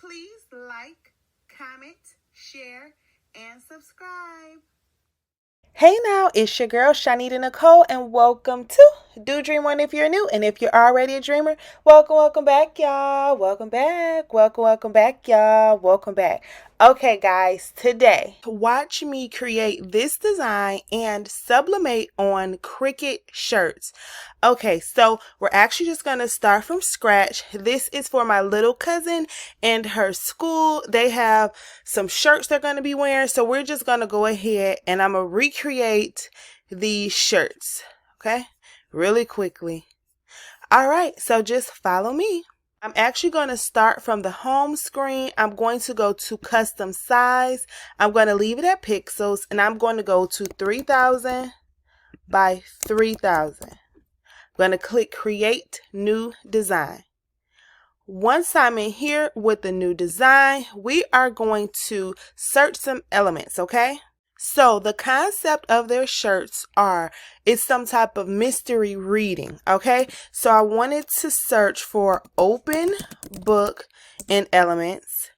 Please like, comment, share, and subscribe. Hey now, it's your girl ChonitaNicole, and welcome to Do Dream On if you're new, and if you're already a dreamer, welcome back, y'all. Welcome back, y'all. Welcome back. Okay, guys, today, watch me create this design and sublimate on Cricut shirts. Okay, so we're actually just going to start from scratch. This is for my little cousin and her school. They have some shirts they're going to be wearing, so we're just going to go ahead and I'm going to recreate these shirts, okay, really quickly. All right, so just follow me. I'm actually going to start from the home screen. I'm going to go to custom size. I'm going to leave it at pixels, and I'm going to go to 3000 by 3000. I'm going to click create new design. Once I'm in here with the new design, we are going to search some elements, okay? So the concept of their shirts it's some type of mystery reading, okay? So I wanted to search for open book and elements,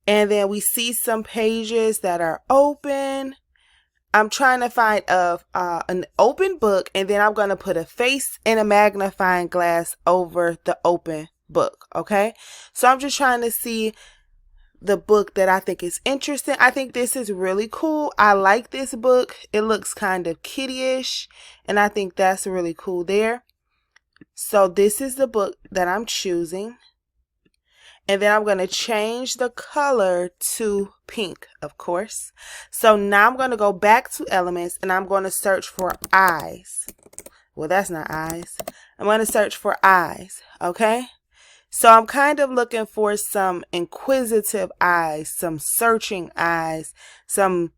and then we see some pages that are open. I'm trying to find an open book, and then I'm going to put a face and a magnifying glass over the open book, okay? So I'm just trying to see the book that I think is interesting. I think this is really cool. I like this book. It looks kind of kiddie-ish, and I think that's really cool there. So this is the book that I'm choosing. And then I'm going to change the color to pink, of course. So now I'm going to go back to elements, and I'm going to search for eyes. Well, that's not eyes. I'm going to search for eyes, okay? So I'm kind of looking for some inquisitive eyes, some searching eyes, some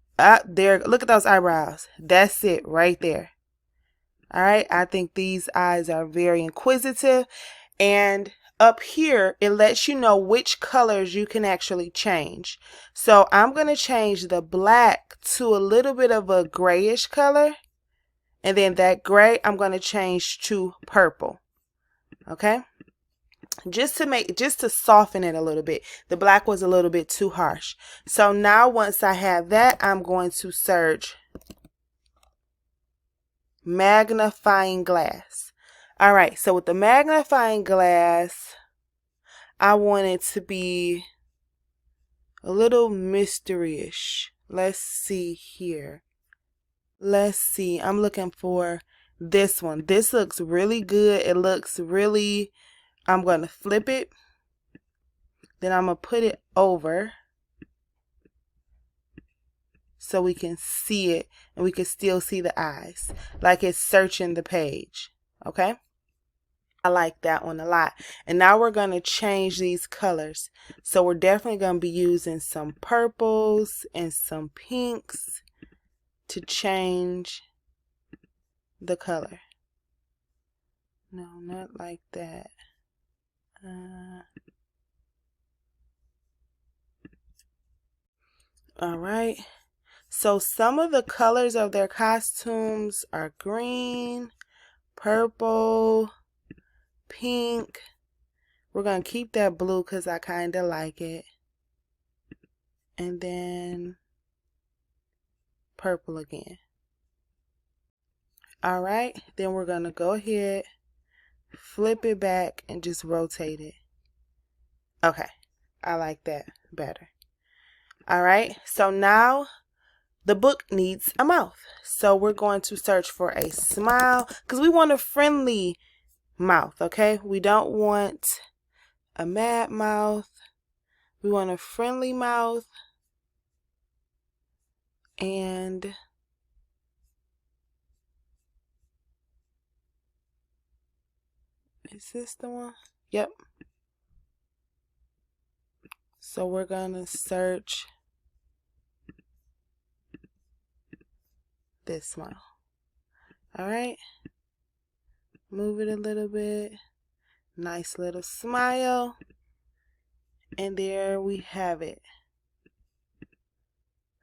there. Look at those eyebrows. That's it right there. All right. I think these eyes are very inquisitive. And up here, it lets you know which colors you can actually change. So I'm going to change the black to a little bit of a grayish color. And then that gray, I'm going to change to purple. Okay. Just to soften it a little bit. The black was a little bit too harsh. So now once I have that, I'm going to search magnifying glass. All right, so with the magnifying glass, I want it to be a little mystery-ish. Let's see here. Let's see. I'm looking for this one. This looks really good. It looks really... I'm going to flip it, then I'm going to put it over so we can see it and we can still see the eyes, like it's searching the page, okay? I like that one a lot. And now we're going to change these colors. So we're definitely going to be using some purples and some pinks to change the color. No, not like that. All right, so some of the colors of their costumes are green, purple, pink. We're going to keep that blue because I kind of like it. And then purple again. All right, then we're going to go ahead, flip it back, and just rotate it. Okay, I like that better. All right, so now the book needs a mouth. So we're going to search for a smile because we want a friendly mouth, okay? We don't want a mad mouth. We want a friendly mouth. And is this the one? Yep. So we're going to search this smile. All right. Move it a little bit. Nice little smile. And there we have it.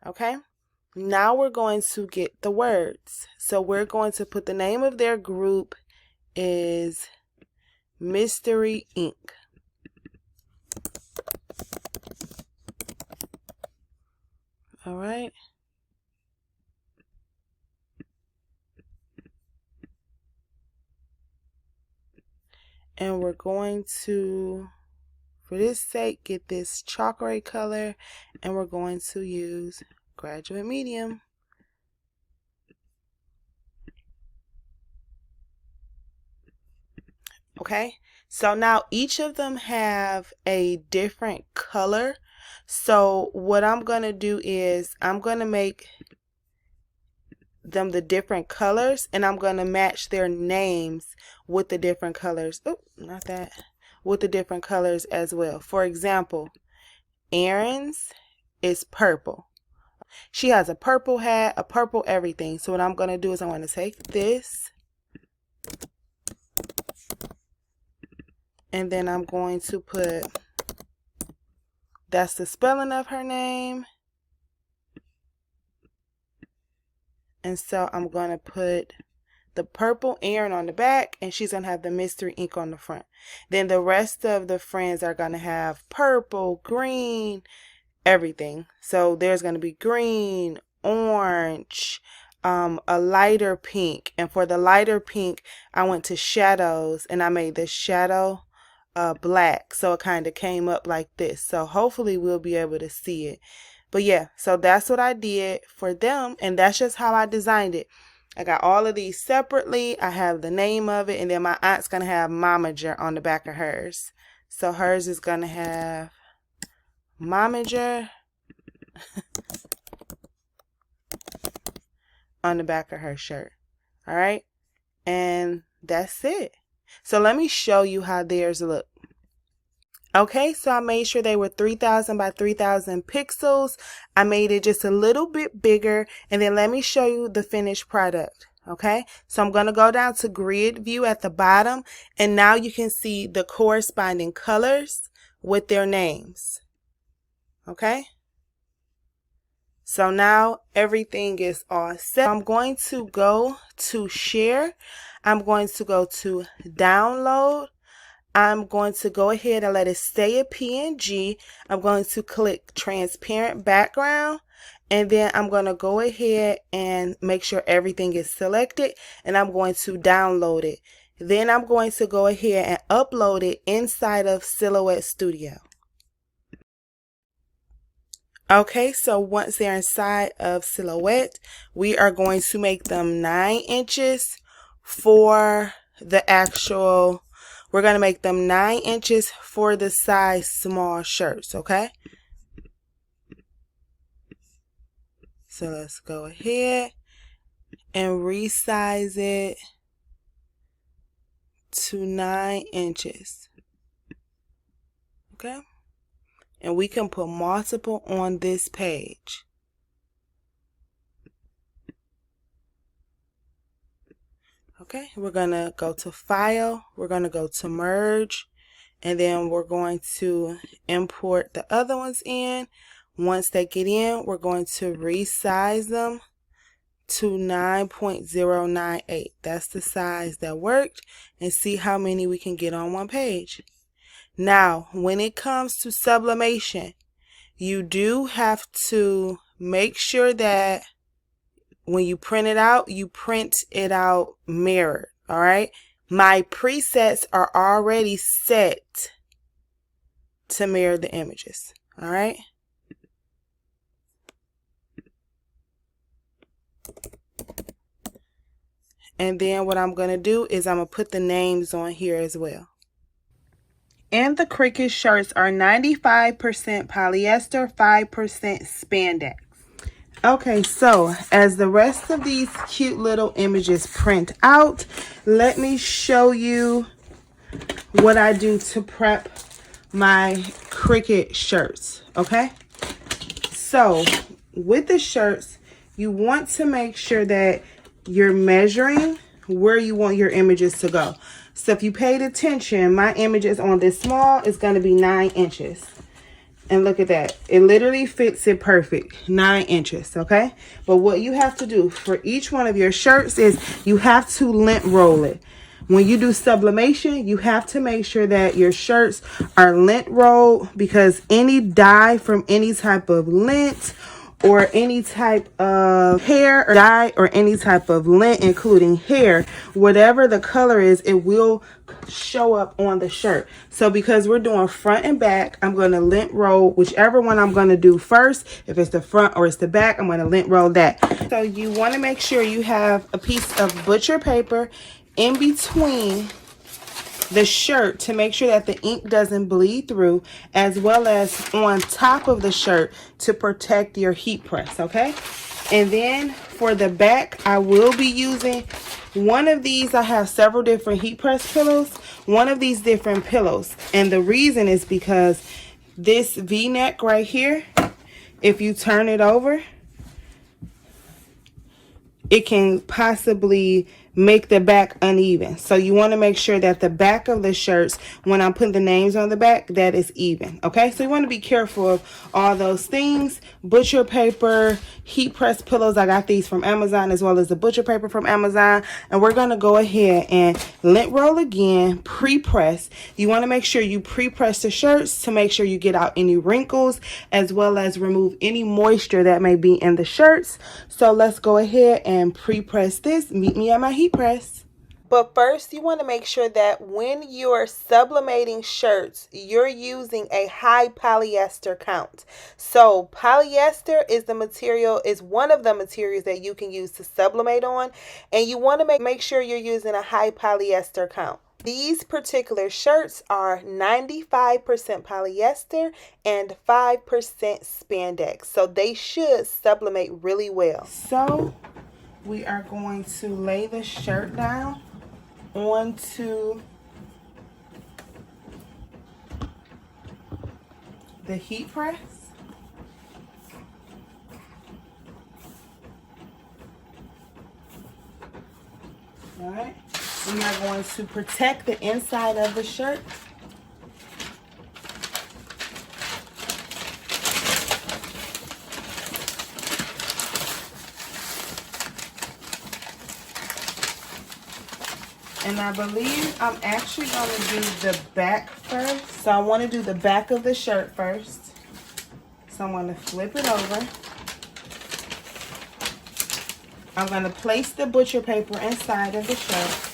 Okay. Now we're going to get the words. So we're going to put the name of their group is Mystery Inc. All right. And we're going to, for this sake, get this chocolate color, and we're going to use graduate medium. Okay, so now each of them have a different color. So what I'm going to do is I'm going to make them the different colors, and I'm going to match their names with the different colors. Oh, not that. With the different colors as well. For example, Erin's is purple. She has a purple hat, a purple everything. So what I'm going to do is I'm going to take this, and then I'm going to put, that's the spelling of her name. And so I'm going to put the purple Erin on the back, and she's going to have the mystery ink on the front. Then the rest of the friends are going to have purple, green, everything. So there's going to be green, orange, a lighter pink. And for the lighter pink, I went to shadows, and I made the shadow black. So it kind of came up like this. So hopefully we'll be able to see it. But yeah, so that's what I did for them, and that's just how I designed it. I got all of these separately. I have the name of it, and then my aunt's going to have Momager on the back of hers. So hers is going to have Momager on the back of her shirt. All right, and that's it. So let me show you how theirs look. Okay, so I made sure they were 3000 by 3000 pixels. I made it just a little bit bigger, and then let me show you the finished product. Okay, so I'm going to go down to grid view at the bottom, and now you can see the corresponding colors with their names. Okay, so now everything is all set. I'm going to go to share. I'm going to go to download. I'm going to go ahead and let it stay a PNG. I'm going to click transparent background, and then I'm going to go ahead and make sure everything is selected, and I'm going to download it. Then I'm going to go ahead and upload it inside of Silhouette Studio. Okay, so once they're inside of Silhouette, we are going to make them 9 inches for the actual. We're going to make them 9 inches for the size small shirts, okay? So let's go ahead and resize it to 9 inches, okay? And we can put multiple on this page. Okay, we're going to go to File, we're going to go to Merge, and then we're going to import the other ones in. Once they get in, we're going to resize them to 9.098. That's the size that worked, and see how many we can get on one page. Now, when it comes to sublimation, you do have to make sure that when you print it out, you print it out mirrored, all right? My presets are already set to mirror the images, all right? And then what I'm going to do is I'm going to put the names on here as well. And the Cricut shirts are 95% polyester, 5% spandex. Okay, so as the rest of these cute little images print out, let me show you what I do to prep my Cricut shirts, okay? So with the shirts, you want to make sure that you're measuring where you want your images to go. So if you paid attention, my images on this small is going to be 9 inches. And look at that. It literally fits it perfect. 9 inches, okay? But what you have to do for each one of your shirts is you have to lint roll it. When you do sublimation, you have to make sure that your shirts are lint rolled, because any dye from any type of lint or any type of hair or dye or any type of lint, including hair, whatever the color is, it will show up on the shirt. So because we're doing front and back, I'm going to lint roll whichever one I'm going to do first. If it's the front or it's the back, I'm going to lint roll that. So you want to make sure you have a piece of butcher paper in between the shirt to make sure that the ink doesn't bleed through, as well as on top of the shirt to protect your heat press, okay? And then for the back, I will be using one of these. I have several different heat press pillows, one of these different pillows. And the reason is because this V-neck right here, if you turn it over, it can possibly make the back uneven. So you want to make sure that the back of the shirts, when I'm putting the names on the back, that is even. Okay, so you want to be careful of all those things. Butcher paper, heat press pillows. I got these from Amazon, as well as the butcher paper from Amazon. And we're going to go ahead and lint roll again, pre-press. You want to make sure you pre-press the shirts to make sure you get out any wrinkles, as well as remove any moisture that may be in the shirts. So let's go ahead and pre-press this. Meet me at my heat press. But first, you want to make sure that when you're sublimating shirts, you're using a high polyester count. So polyester is the material, is one of the materials that you can use to sublimate on, and you want to make sure you're using a high polyester count. These particular shirts are 95% polyester and 5% spandex, so they should sublimate really well. So we are going to lay the shirt down onto the heat press. All right. We are going to protect the inside of the shirt. And I believe I'm actually going to do the back first. So I want to do the back of the shirt first. So I'm going to flip it over. I'm going to place the butcher paper inside of the shirt.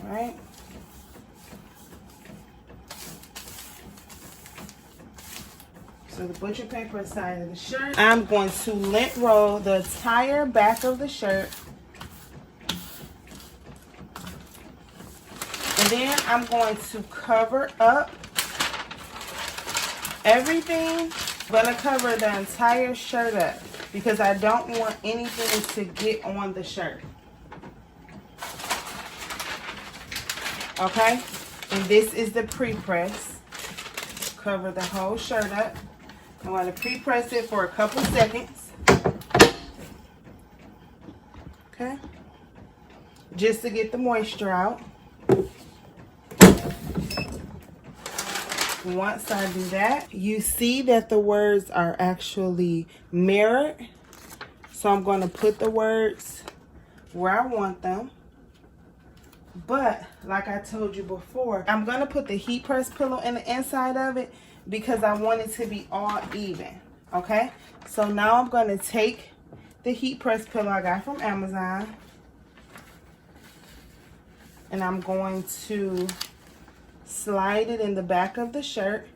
All right. So the butcher paper inside of the shirt. I'm going to lint roll the entire back of the shirt. And then I'm going to cover up everything. I'm going to cover the entire shirt up because I don't want anything to get on the shirt. Okay? And this is the pre-press. Cover the whole shirt up. I'm going to pre-press it for a couple seconds. Okay? Just to get the moisture out. Once I do that, you see that the words are actually mirrored. So I'm going to put the words where I want them. But like I told you before, I'm going to put the heat press pillow in the inside of it because I want it to be all even. Okay? So now I'm going to take the heat press pillow I got from Amazon. And I'm going to slide it in the back of the shirt.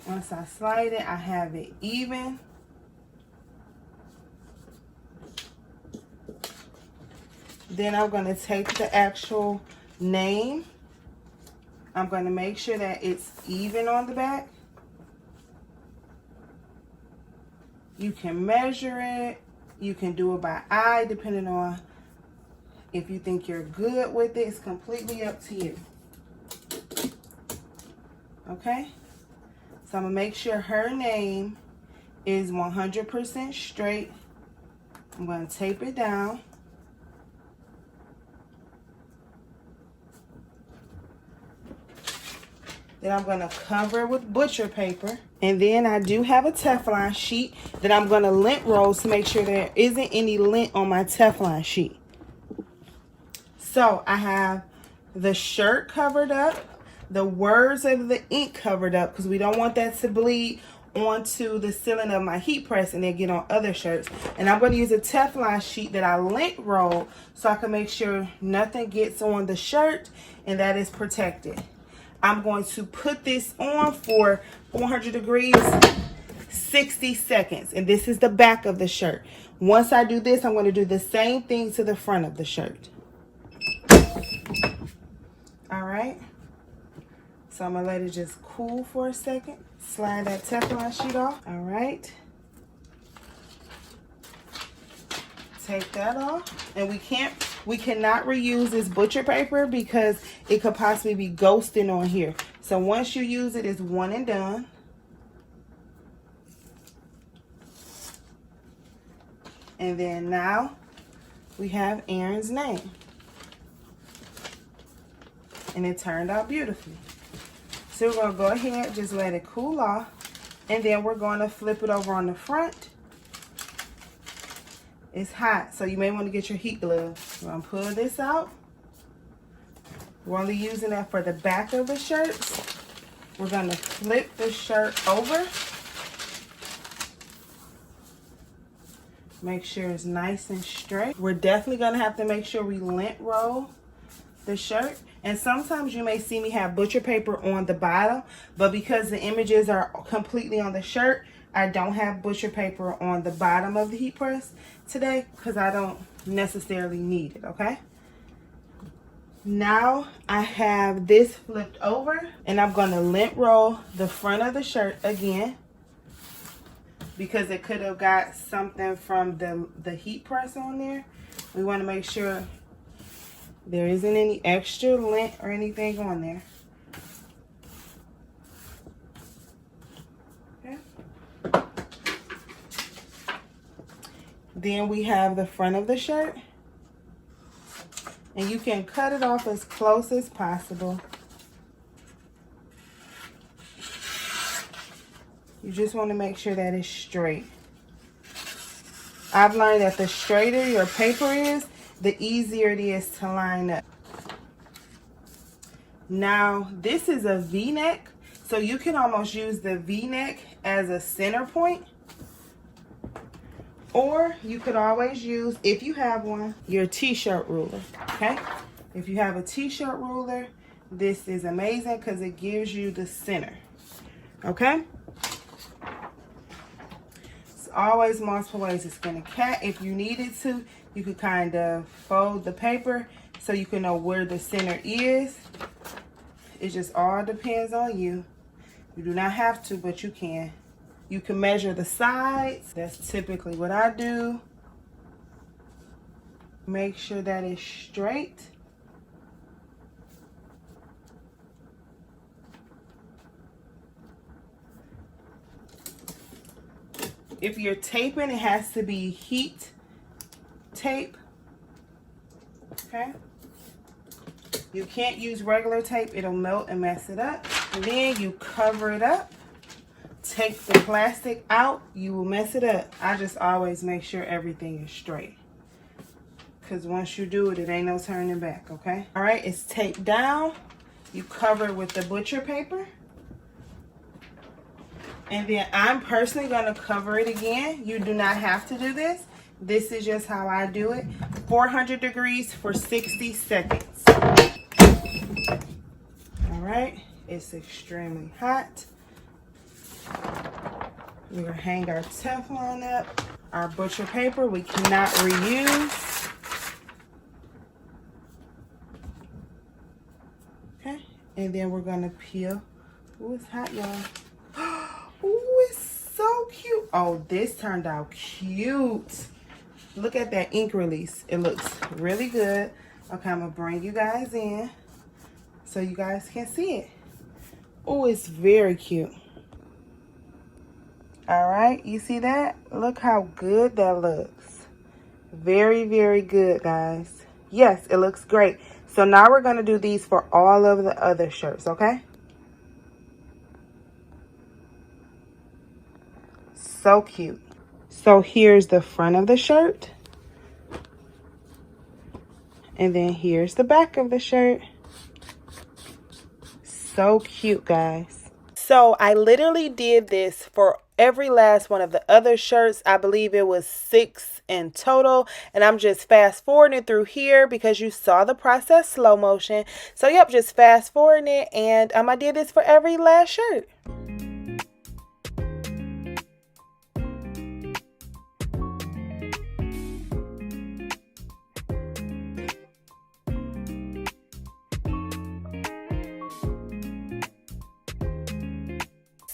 Once I slide it, I have it even. Then I'm going to take the actual name. I'm going to make sure that it's even on the back. You can measure it. You can do it by eye, depending on if you think you're good with it. It's completely up to you. Okay? So I'm going to make sure her name is 100% straight. I'm going to tape it down. Then I'm going to cover it with butcher paper. And then I do have a Teflon sheet that I'm going to lint roll to make sure there isn't any lint on my Teflon sheet. So I have the shirt covered up, the words of the ink covered up, because we don't want that to bleed onto the ceiling of my heat press and then get on other shirts. And I'm going to use a Teflon sheet that I lint roll so I can make sure nothing gets on the shirt and that is protected. I'm going to put this on for 400 degrees, 60 seconds. And this is the back of the shirt. Once I do this, I'm going to do the same thing to the front of the shirt. All right. So I'm going to let it just cool for a second. Slide that Teflon sheet off. All right. Take that off. And we cannot reuse this butcher paper because it could possibly be ghosting on here. So once you use it, it's one and done. And then now we have Aaron's name. And it turned out beautifully. So we're going to go ahead, just let it cool off. And then we're going to flip it over on the front. It's hot, so you may want to get your heat glove. We're going to pull this out. We're only using that for the back of the shirt. We're going to flip the shirt over. Make sure it's nice and straight. We're definitely going to have to make sure we lint roll the shirt. And sometimes you may see me have butcher paper on the bottom, but because the images are completely on the shirt, I don't have butcher paper on the bottom of the heat press today because I don't necessarily need it, okay? Now I have this flipped over and I'm going to lint roll the front of the shirt again because it could have got something from the heat press on there. We want to make sure there isn't any extra lint or anything on there. Okay. Then we have the front of the shirt. And you can cut it off as close as possible. You just want to make sure that it's straight. I've learned that the straighter your paper is, the easier it is to line up. Now, this is a V-neck, so you can almost use the V-neck as a center point. Or you could always use, if you have one, your T-shirt ruler, okay? If you have a T-shirt ruler, this is amazing because it gives you the center, okay? It's always multiple ways to skin a cat. If you needed to, you could kind of fold the paper so you can know where the center is. It just all depends on you. You do not have to, but you can. You can measure the sides. That's typically what I do. Make sure that it's straight. If you're taping, it has to be heat tape. Okay? You can't use regular tape. It'll melt and mess it up. And then you cover it up. Take the plastic out, you will mess it up. I just always make sure everything is straight. Because once you do it, it ain't no turning back, okay? All right, it's taped down. You cover it with the butcher paper. And then I'm personally going to cover it again. You do not have to do this. This is just how I do it. 400 degrees for 60 seconds. All right, it's extremely hot. We're going to hang our Teflon up. Our butcher paper we cannot reuse. Okay, and then we're going to peel. Ooh, it's hot, y'all. Ooh, it's so cute. Oh, this turned out cute. Look at that ink release. It looks really good. Okay, I'm going to bring you guys in so you guys can see it. Oh, it's very cute. All right, you see that? Look how good that looks. Very, very good, guys. Yes, it looks great. So now we're going to do these for all of the other shirts, okay? So cute. So here's the front of the shirt. And then here's the back of the shirt. So cute, guys. So I literally did this for every last one of the other shirts. I believe it was 6 in total. And I'm just fast forwarding through here because you saw the process slow motion. So yep, just fast forwarding it. And I did this for every last shirt.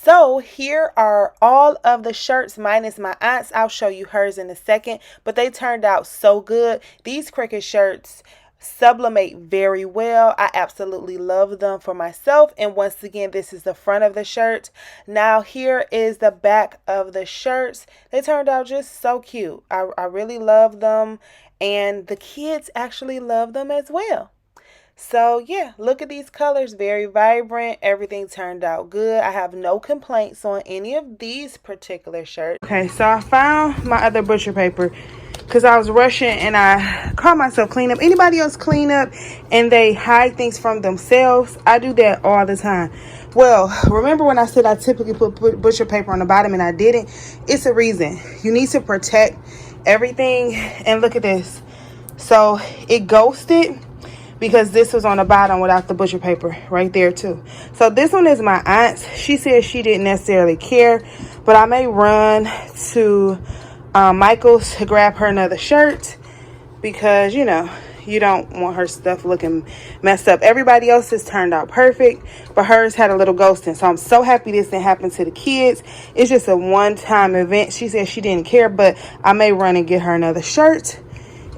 So here are all of the shirts minus my aunt's. I'll show you hers in a second, but they turned out so good. These Cricut shirts sublimate very well. I absolutely love them for myself. And once again, this is the front of the shirt. Now here is the back of the shirts. They turned out just so cute. I really love them, and the kids actually love them as well. So yeah, look at these colors, very vibrant. Everything turned out good. I have no complaints on any of these particular shirts. Okay, so I found my other butcher paper because I was rushing and I caught myself clean up. Anybody else clean up and they hide things from themselves? I do that all the time. Well, remember when I said I typically put butcher paper on the bottom and I didn't? It's a reason. You need to protect everything. And look at this. So it ghosted, because this was on the bottom without the butcher paper right there too. So this one is my aunt's. She said she didn't necessarily care, but I may run to Michael's to grab her another shirt because, you know, you don't want her stuff looking messed up. Everybody else's turned out perfect, but hers had a little ghosting. So I'm so happy this didn't happen to the kids. It's just a one-time event. She said she didn't care, but I may run and get her another shirt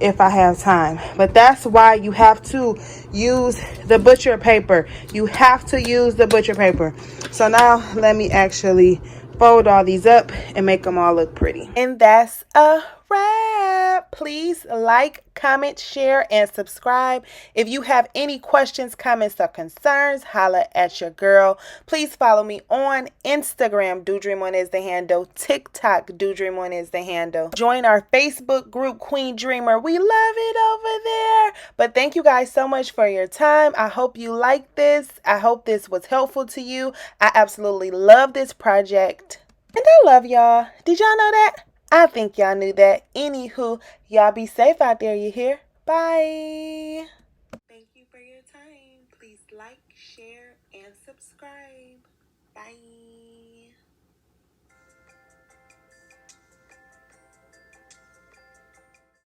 if I have time. But that's why you have to use the butcher paper. You have to use the butcher paper. So now let me actually fold all these up and make them all look pretty. And that's a wrap. Please like, comment, share, and subscribe. If you have any questions, comments, or concerns, holla at your girl. Please follow me on Instagram. Do Dream On is the handle. TikTok. Do Dream On is the handle. Join our Facebook group, Queen Dreamer. We love it over there. But thank you guys so much for your time. I hope you like this. I hope this was helpful to you. I absolutely love this project. And I love y'all. Did y'all know that? I think y'all knew that. Anywho, y'all be safe out there, you hear? Bye. Thank you for your time. Please like, share, and subscribe. Bye.